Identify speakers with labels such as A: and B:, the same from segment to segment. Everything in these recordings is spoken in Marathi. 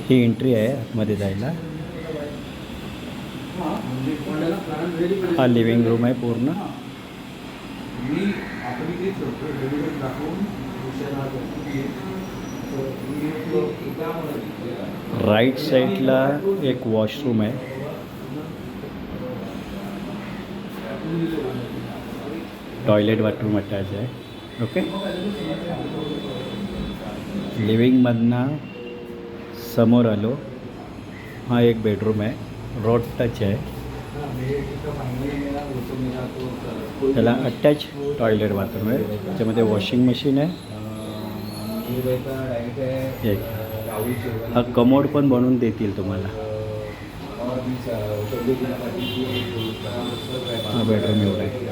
A: ही एंट्री आहे आतमध्ये जायला. हा लिव्हिंग रूम आहे पूर्ण. राईट साईडला एक वॉशरूम आहे. टॉयलेट बाथरूम अटॅच आहे. ओके. लिव्हिंगमधनं समोर आलो. हा एक बेडरूम आहे. रोड टच आहे. त्याला अटॅच टॉयलेट बाथरूम आहे. त्याच्यामध्ये वॉशिंग मशीन आहे. एक हा कमोड पण बनवून देतील तुम्हाला. हा बेडरूम एवढा आहे.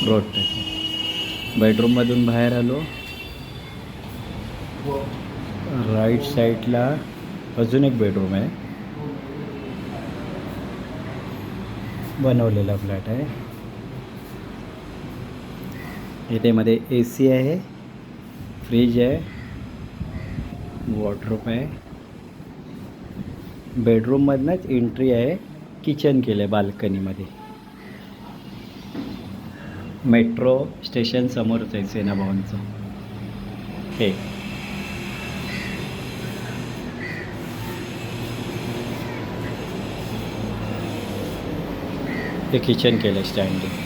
A: Road touch. बेडरूममधून बाहेर आलो. राईट साईडला अजून एक बेडरूम आहे. बनवलेला फ्लॅट आहे. इथे मध्ये AC आहे, फ्रीज आहे, वॉर्डरोब आहे. बेडरूममधनंच एंट्री आहे. किचन केलं आहे बाल्कनीमध्ये. मेट्रो स्टेशन समोरच आहे सेना भवनचं. हे किचन केलं आहे स्टँडिंग.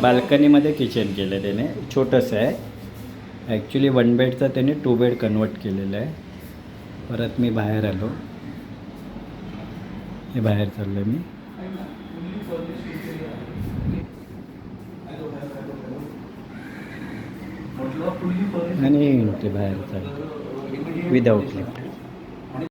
A: बाल्कनीमध्ये किचन केलं आहे त्याने. छोटंसं आहे. ॲक्च्युली 1 बेडचं त्याने 2 बेड कन्वर्ट केलेलं आहे. परत मी बाहेर आलो. हे बाहेर चाललो मी. आणि ते बाहेर चाललो विदाऊट लिफ्ट.